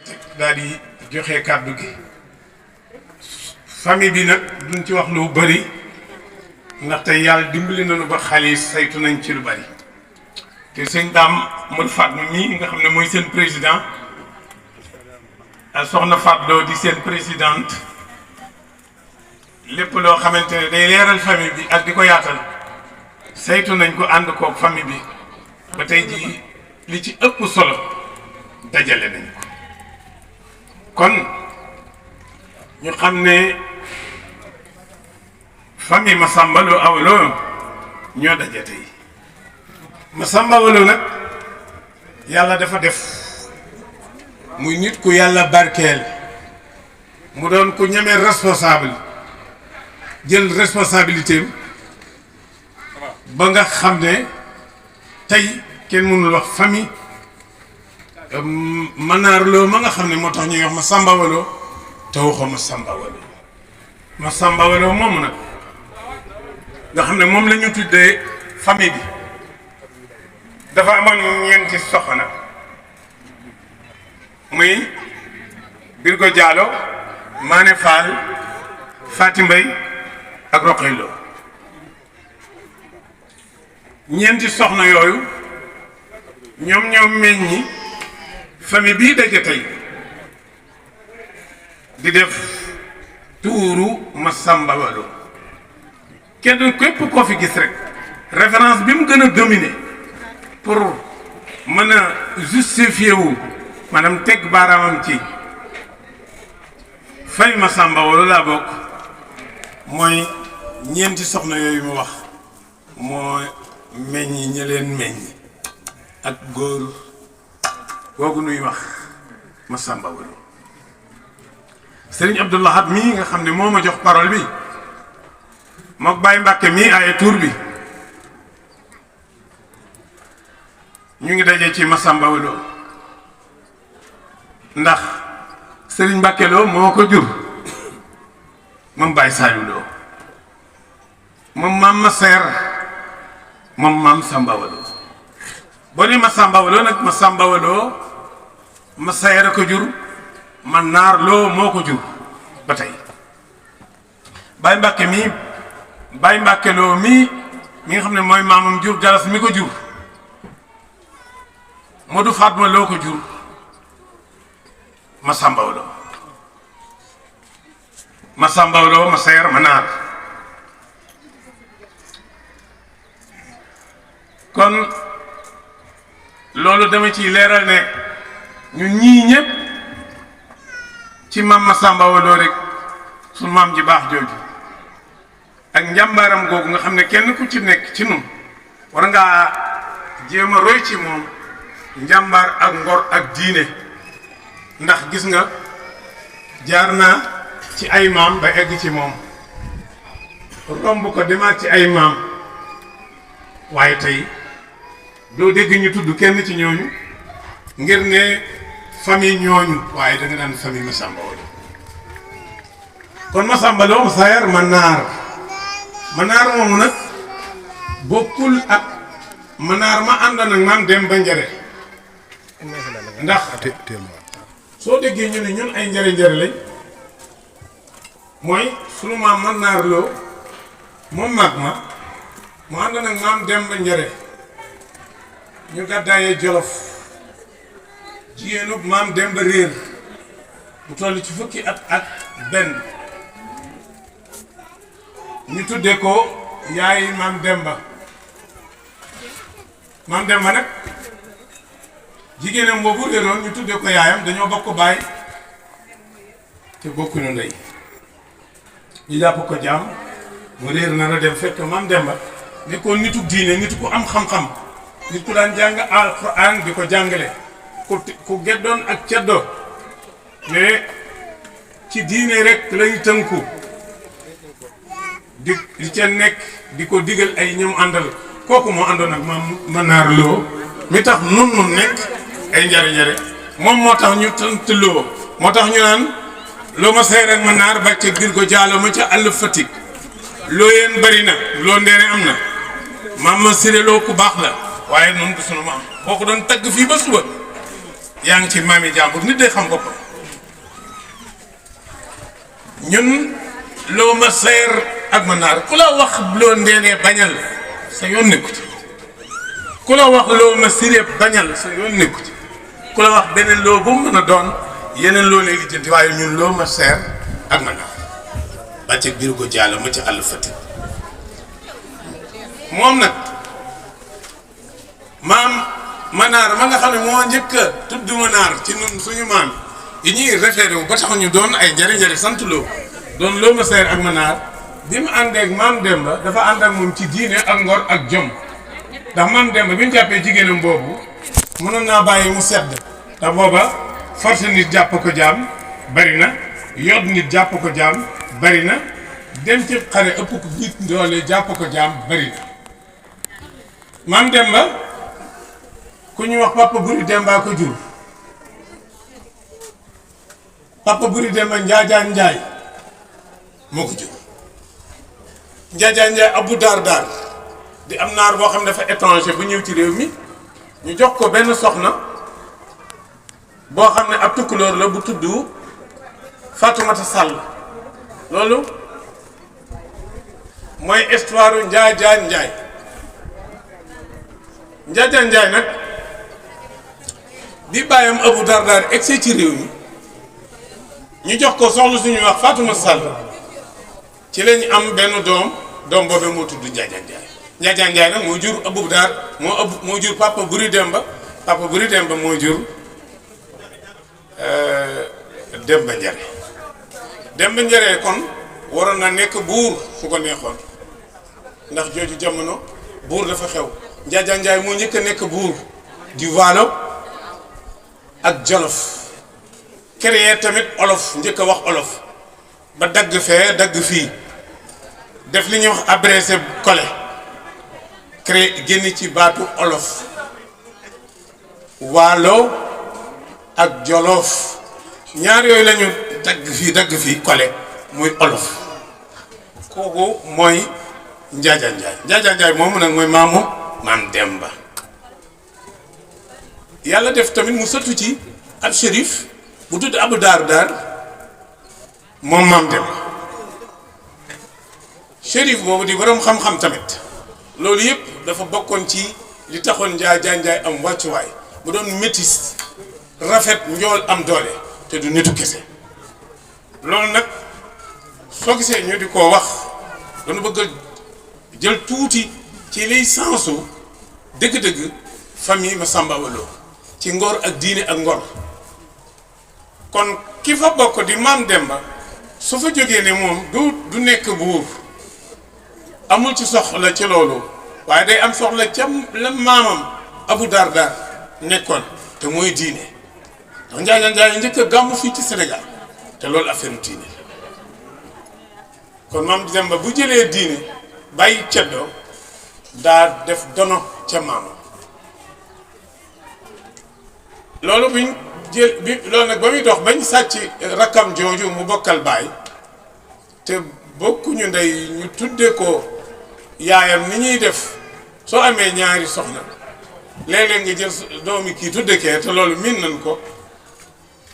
daal di joxe kàddu gi famille bi nag duñ ci wax lu bari ndaxte yàlla dimbali nañu ba xaalis saytu nañ ci lu bari te sëñ Dame Modou Fatma mii nga xam ne mooy seen président soxna Fatou di seen présidente lépp loo xamante ne day leeral famille bi ak di ko yaatal saytu nañ ko ànd koog famille bi ba tey jii li ci ëpp solo dajale nañ ko kon ñu xam ne famille Masamba Lo Awa Lo ñoo daje tey Masamba Awa Lo nag yàlla dafa def muy nit ku yàlla barkeel mu doon ku ñemee responsable jël responsabilité ba nga xam ne tey kenn mënul wax famille Manar Lo ma nga xam ne moo tax ñuy wax Masamba Awa Lo te waxoo Masamba Awa Lo Masamba Awa Lo moom nag nga xam ne moom la ñu tuddee famille bi dafa amoon ñeenti soxna muy Birgo Diallo Mané Fall Fatim Mbaye ak Roqay Lo ñeenti soxna yooyu ñoom meññi famille bii daje tey di def tuuru Masamba Awa Lo kenn képp koo fi gis rek référence bi mu gën a dominer pour mën a justifier wu maanaam teg baaraamam ci fay Masamba Awa Lo laa bokk mooy ñeenti soxna yooyu mu wax moo meññi ña leen meññi ak góor googu nuy wax Masamba Awa Lo Serigne Abdou Lahad mii nga xam ne moo ma jox parole bi mook Baye Mbàkke mii ay tur bi ñu ngi daje ci Masamba Awa Lo ndax Serigne Mbàkke Lo moo ko jur moom Baye Saliou Lo moom maam Maseer moom maam Samba Awa Lo boo nee Masamba Awa Lo nag Masamba Awa Lo Maseer a ko jur Manar Lo moo ko jur ba tey Baye Mbàkke mii Baye Mbàkke Lo mi nga xam ne mooy maamam jur Galas mi ko jur Modou Fatma Lo ko jur Masamba Awa Lo Masamba Awa Lo Maseer Manar kon loolu dama ciy leeral ne ñun ñii ñëpp ci maam Masamba Awa Lo rek su maam ji baax jooju ak njàmbaaram googu nga xam ne kenn ku ci nekk ci nun war ngaa jéem a roy ci moom njàmbaar ak ngor ak diine ndax gis nga jaar naa ci ay maam ba egg ci moom romb ko demaat ci ay maam waaye tey doo dégg ñu tudd kenn ci ñooñu ngir ne famille ñooñu waaye da nga daan famille Masamba Awa Lo kon Masamba Lo Masayer Manar moomu nag bokkul ak Manar ma àndoon ak maam dem ba njare ndax soo déggee ñu ne ñun ay njare lañ mooy sunu maam Manar Lo moom mag ma mu àndoon ak maam dem ba njare ñu gàddaayee Jolof jigéenub maam dem ba réer bu toll ci fukki at ak benn ñu tuddee ko yaay maam Demba nag jigéenam boobu réeroon ñu tuddee ko yaayam dañoo bokk baay te bokkuñu ndey ñu jàpp ko jaam mu réer na la dem fekk maam Demba nekkoon nitu diine nitu ku am xam-xam nit ku daan jàng alxuraan di ko jàngale ku geddoon ak ceddoo mais ci diine rek lay tënku di ca nekk di ko digal ay ñoom àndal kooku moo àndoon ak maam Manar Lo mi tax nun nekk ay njare moom moo tax ñu tant Lo moo tax ñu naan Lo Maseer ak Manar ba ca Birgo Diallo ma ca àll Fatick loo yéen bari na loo ndeene am na maam ma Siré Lo ku baax la waaye noonu du sunu maam boo ko doon tagg fii ba suba yaa ngi ci maami jàmbur nit day xam boppam ñun loo ma seer ak ma naar ku la wax loo ndeenee bañal sa yoon nekku ci ku la wax loo ma siree bañal sa yoon nekku ci ku la wax beneen loo bu mu mën a doon yeneen loo lay lijjanti waaye ñun loo ma seer ak ma naar bàcce biir ko jàll ma ci àll Fatick moom nag maam manaar ma nga xam ne moo njëkk a tudd manaar ci ñun suñu maam yi ñuy référé wu ba tax ñu doon ay njëriñ sant loo doon loo ma seer ak manaar bi mu àndee ak maam Demba dafa ànd ak moom ci diine ak ngor ak jom ndax maam Demba bi ñu jàppee jigéenam boobu mënoon naa bàyyi mu sedd ndax booba force nit jàpp ko jaam bari na yod nit jàpp ko jaam bari na dem ci xare ëpp ko nit doole jàpp ko jaam bari na maam Demba ku ñu wax papa Buri Demba ko jur papa Buri Demba Njaajaan Njaay moo ko jur Njaajaan Njaay Abu Daar Daar di am naar boo xam ne dafa étranger bu ñëw ci réew mi ñu jox ko benn soxna boo xam ne ab tukkulóor la bu tudd Fatoumata Sall loolu mooy histoire Njaajaan Njaay Njaajaan Njaay nag bi bàyyam Abu Daar Daar egsi ci réew mi ñu jox ko soxla suñuy wax Fatoumata Sall ci lañ am benn doom boobu moo tudd Njaajaan Njaay Njaajaan Njaay nag moo jur Abu Daar moo jur papa Buri Demba moo jur Demba Njare Demba Njare kon waroon na nekk buur fu ko neexoon ndax jooju jamono buur dafa xew Njaajaan Njaay moo njëkk a nekk buur di Waalo ak Jolof créé tamit olof njëkk a wax olof ba dagg fee dagg fii def li ñuy wax abrégé collé créé génn ci baatu olof Waalo ak Jolof ñaar yooyu la ñu dagg fii collé muy olof kooku mooy Njaajaan Njaay Njaajaan Njaay moomu nag mooy maamu maam Demba yàlla def tamit mu sëtu ci ab shérif bu tudd Abu Daar Daar moom maam Demba shérif boobu di borom xam-xam tamit loolu yëpp dafa bokkoon ci li taxoon Njaajaan Njaay am wàccuwaay bu doon métis rafet njool am doole te du nitu kese loolu nag soo gisee ñu di ko wax dañu bëgg a jël tuuti ci liy sensu dëgg-dëgg famille Masamba Walo ci ngor ak diine ak ngor kon ki fa bokk di maam Demba su fa jógee ne moom du nekk buur amul ci soxla ci loolu waaye day am soxla ca la maamam Abu Daar Daar nekkoon te mooy diine ndax Njaajaan Njaay njëkk a gàmmu fii ci Sénégal te loolu affaire diine kon maam Demba bu jëlee diine bàyyi ceddoo daa def dono ca maamam loolu biñ jël bi loolu nag ba muy dox bañ sàcc rakkam jooju mu bokkal baay te bokkuñu ndey ñu tudde ko yaayam ni ñuy def soo amee ñaari soxna léeg-léeg nga jël doomi kii tudde kee te loolu miin nañ ko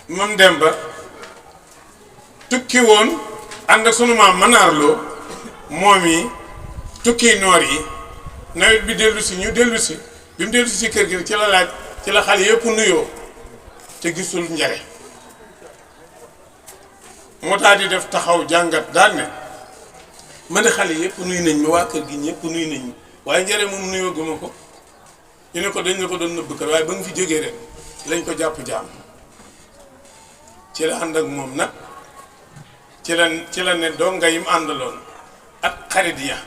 Mam Demba tukki woon ànd ak sunu maam Manaarloo moom yi tukki noor yi nawet bi dellu si ñu dellu si bi mu dellu si kër gi ci la laaj ci la xale yëpp nuyoo te gisul njare moo tax di def taxaw jàngat daal ne man de xale yëpp nuyu nañ ma waa kër gi ñëpp nuyu nañ ma waaye njare moom nuyoo guma ko ñu ne ko dañ ne ko doon nëbb kër waaye ba nga fi jógee rek lañ ko jàpp jaam ci la ànd ak moom nag ci la ne donga yim àndaloon ak xarit ya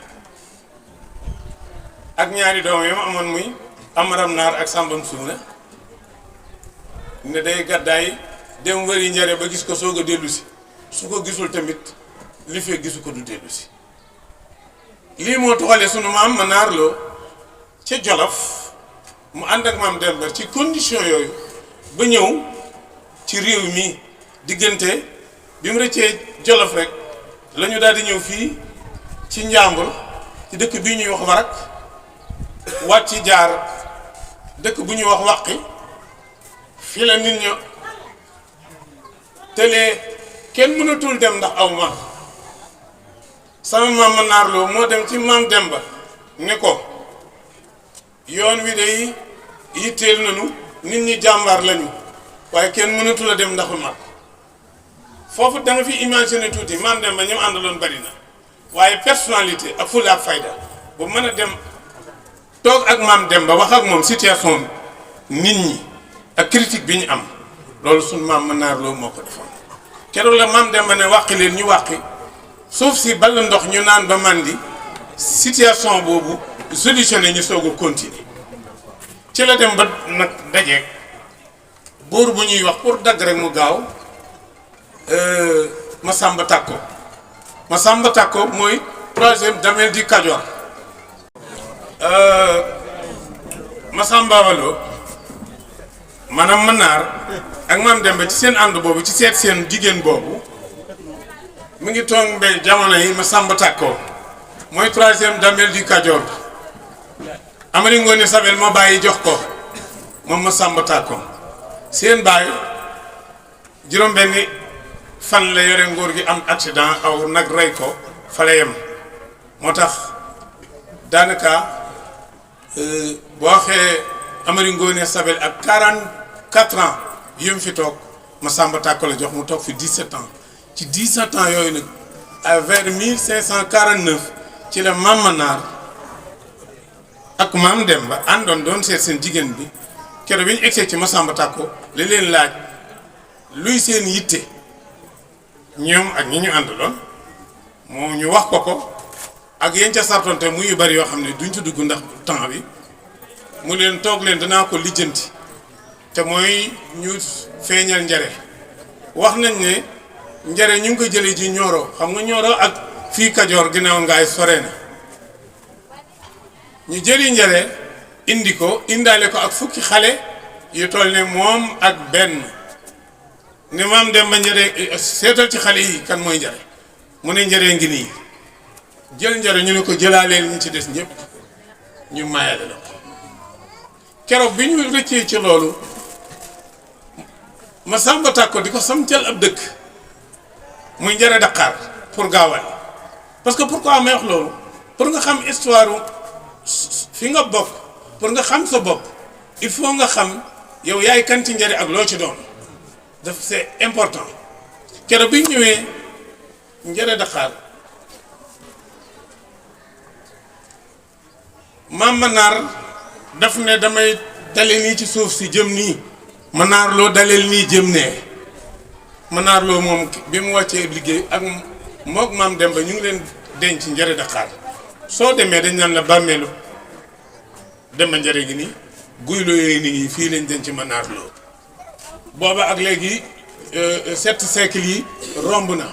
ak ñaari doom yi ma amoon muy Amaram Naar ak Sambam Suuna ne day gàddaay dem wëri njare ba gis ko soog a dellu si su ko gisul tamit li fee gisu ko du dellu si lii moo taxale sunu maam Manaarloo ca Jolof mu ànd ak maam Demba ci condition yooyu ba ñëw ci réew mi diggante bi mu rëccee Jolof rek la ñu daal di ñëw fii ci Njàmbur ci dëkk bii ñuy wax Warak wàcc jaar dëkk bu ñuy wax Wàqi fii la nit ñi tëlee kenn mënatul dem ndax aw ma sama maam ma naarloo moo dem ci maam Demba ne ko yoon wi day yitteel nañu nit ñi jàmbaar lañu waaye kenn mënatul a dem ndaxu mag foofu da nga fi imaginer tuuti maam Demba ñoom àndaloon bari na waaye personnalité ak fulla ak fayda bu mën a dem toog ak maam Demba wax ak moom situation nit ñi ak critique bi ñu am loolu suñ maam ma naarloo moo ko defoon keroog la maam Demba ne wàqi leen ñu wàqi suuf si ball ndox ñu naan ba màndi situation boobu solutionné ñu soog a continuer ci la dem ba nag dajeeg buur bu ñuy wax pour dagg rek mu gaaw Masamba Takko Masamba Takko mooy troisième damel di Kajoor Masamba Walo maanaam Manar ak maam Demba ci seen ànd boobu ci seet seen jigéen boobu mu ngi toog mbay jamono yi Masamba Takko mooy troisième damel di Kajoor Amari Ngoone Sabel ma bàyyi jox ko moom Masamba Takko seen bàyyi juróom-benni fan la yore nguur gi am accident aw nag rey ko fa la yem moo tax daanaka boo waxee Amari Ngoone Sabel ak 44 ans yu mu fi toog Masamba Takko la jox mu toog fi 17 ans ci 17 ans yooyu nag à vers 1549 ci la Maam Manar ak Maam Demba àndoon doon seet seen jigéen bi keroog bi ñu egsee ci Masamba Takko li leen laaj luy seen yitte ñoom ak ñi ñu àndaloon moom ñu wax ko ak yéen ca sartonte muy yu bari yoo xam ne duñ ci dugg ndax temps bi mu leen toog leen danaa ko lijjanti te mooy ñu feeñal njare wax nañ ne njare ñu ngi ko jëlee ji Nioro xam nga Nioro ak fii Kajoor ginnaaw ngaay sore na ñu jëli njare indi ko indaale ko ak fukki xale yu toll ne moom ak benn ne maam Demba njare seetal ci xale yi kan mooy njare mu ne njare ngi nii jël njare ñu ne ko jëlaaleel ñu ci des ñëpp ñu mayale la ko keroog bi ñu rëccee ci loolu Masamba Takko di ko samcal ab dëkk muy njare Dakar pour gaawal parce que pourquoi may wax loolu pour nga xam histoire fi nga bokk pour nga xam sa bopp il faut nga xam yow yaay kan ci njare ak loo ci doon daf c'est important keroog bi ñëwee njare Dakar Maam Manar daf ne damay dale nii ci suuf si jëm nii Manar loo daleel nii jëm nee Manar loo moom bi mu wàccee liggéey ak mook Maam Demba ñu ngi leen denc njare Dakar soo demee dañ naan la bàmmeelu Demba njare gi nii guyloo yooyu nii fii lañ denc Manar loo booba ak léegi 7 siècle yi romb na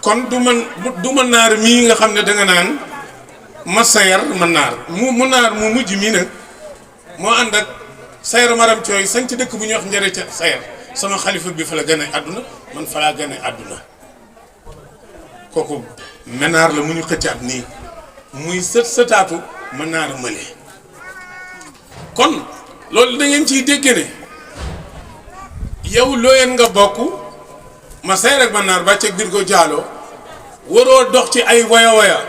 kon du Manar mii nga xam ne danga naan Masayar Manar mu Manar mu mujj mii nag moo ànd ak Sayar Maram Cooy sañ ci dëkk bu ñuy wax njare ca Sayar sama xalifa bi fa la gane àdduna man fa laa gane àdduna kooku Manar la mu ñu xëccaat nii muy sëtaatu Manar mële kon loolu da ngeen ciy dégg ne yow looyeen nga bokk ma Sayar ak Manar bàcceeg biir ko jaaloo waroo dox ci ay waya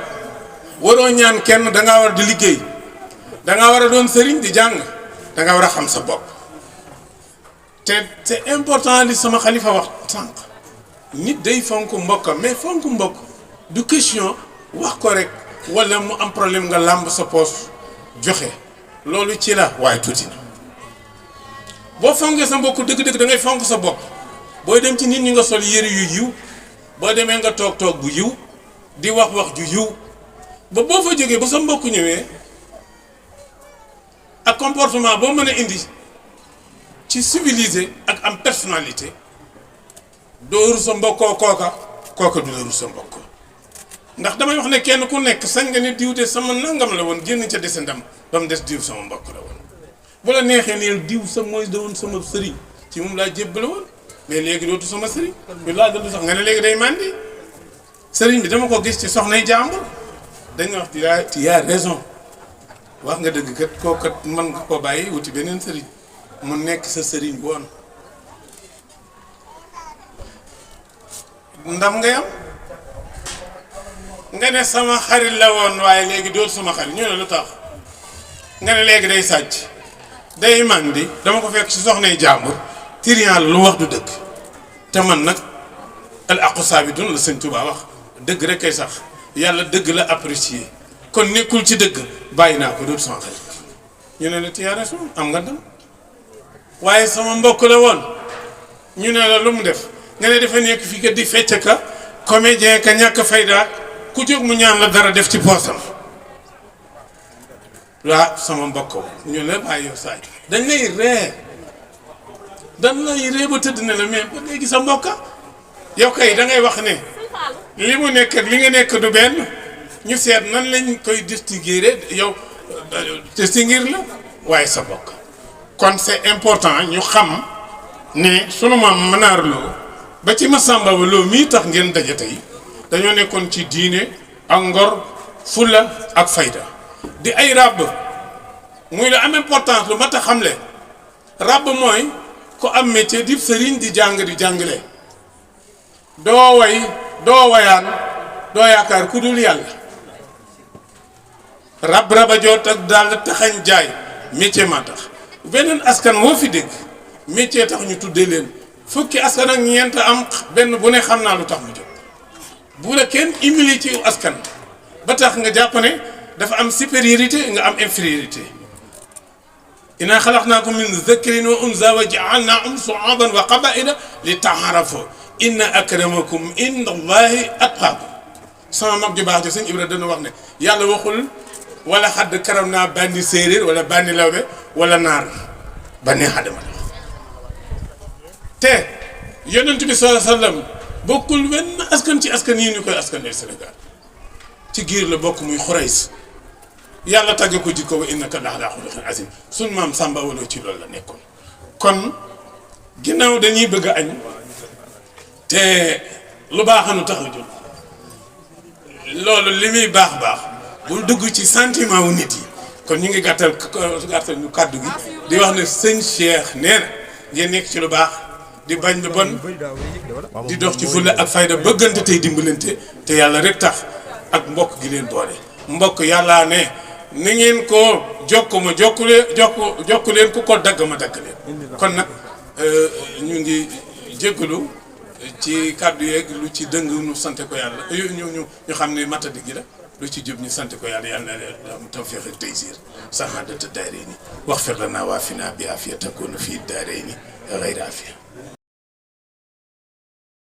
waroo ñaan kenn dangaa war di liggéey dangaa war a doon sëriñ di jàng dangaa war a xam sa bopp te c'est important li sama xalifa wax sànq nit day fonk mbokkam mais fonk mbokk du question wax ko rek wala mu am problème nga làmb sa poos joxe loolu ci la waaye tuuti na boo fonkee sa mbokk dëgg-dëgg da ngay fonk sa bopp booy dem ci nit ñi nga sol yëre yu yiw boo demee nga toog bu yiw di wax ju yiw ba boo fa jógee ba sa mbokk ñëwee ak comportement boo mën a indi ci civilisé ak am personnalité doo rus sa mbokkoo kooka du la rus sa mbokk ndax damay wax ne kenn ku nekk sañ nga ne diw de sama nangam la woon génn ca dese ndam ba mu des diw sama mbokk la woon bu la neexee neel diw sa mooy da woon sama sëriñ ci moom laa jébbale woon mais léegi dootu sama sëriñ bi laa dund sax nga ne léegi day màndi sëriñ bi dama ko gis ci soxnay jàmbur dañ wax tu as raison wax nga dëgg kat kooku kat mën nga koo bàyyi wuti beneen sëriñ mu nekk sa sëriñ woon ndam ngay am nga ne sama xarit la woon waaye léegi dootu sama xarit ñu ne lu tax nga ne léegi day sàcc day màndi dama ko fekk ci soxnay jàmbur tiriyan la lu wax du dëgg te man nag al aqu saabitun la sëñ Tuubaa wax dëgg rek kay sax yàlla dëgg la apprécier kon nekkul ci dëgg bàyyi naa ko dootu sama xarit ñu ne la tiyaa raison am nga ndam waaye sama mbokk la woon ñu ne la lu mu def nga ne dafa nekk fii kat di fecc ka comédien ka ñàkk fayda ku jóg mu ñaan la dara def ci poosam waaw sama mbokk ñu ne bàyyi yow saay dañ lay ree ba tëdd ne la mais ba léegi sa mbokka yow kay da ngay wax ne li mu nekk ak li nga nekk du benn ñu seet nan lañ koy distinguer yow distinguer la waaye sa mbokk kon c'est important ñu xam ne sunu maam Manaar Lo ba ci Masamba Lo mii tax ngeen daje tey dañoo nekkoon ci diine ak ngor fulla ak fayda di ay ràbb muy la am importance lu mat a xamle ràbb mooy ku am métier di sëriñ di jàng di jàngale doo way doo wayaan doo yaakaar ku dul yàlla raba joot ak daal taxañ jaay métier maa tax beneen askan woo fi dégg métier tax ñu tuddee leen fukki askan ak ñeent am benn bu ne xam naa lu tax mu jóg bu la kenn humilier ci askan ba tax nga jàpp ne dafa am supériorité nga am infériorité inna xalaqnaakum min zakarin wa unsa wa jaalnaakum suaban wa qabaila li taarafu inna akramakum inda allahi atqaakum sama mag ju baax ji sëñ Ibra dana wax ne yàlla waxul wala xadd karam naa bànni séeréer wala bànni lawbe wala naar bànni xadama la te yonent bi sallallahu alayhi wa sallam bokkul wenn askan ci askan yi ñu koy askan del Sénégal ci giir la bokk muy Xurays yàlla tàgge ko jikko wa innaka la ala xuluqin azim suñ maam Samba Walo ci loolu la nekkoon kon ginnaaw dañuy bëgg a añ te lu baaxanu tax a jóg loolu li muy baax baax bul dugg ci sentiment wu nit yi kon ñu ngi gàttal ñu kàddu gi di wax ne sëñ Cheikh nee na ngeen nekk ci lu baax di bañ lu bon di dox ci fulla ak fayda bëggante tey dimbalante te yàlla rek tax ak mbokk gi leen boole mbokk yàlla ne ni ngeen ko jokk ma jokku leen ku ko dagg ma dagg leen kon nag ñu ngi jéggalu ci kàddu yeeg lu ci dëng ñu sante ko yàlla ñu xam ne matadi gi la lu ci jub ñu sante ko yàlla yàlla na am tawfiq ak taysir saxaadata daarayni waxfir lanaa waafina bi aafiya takunu fii daarayni gayra aafiya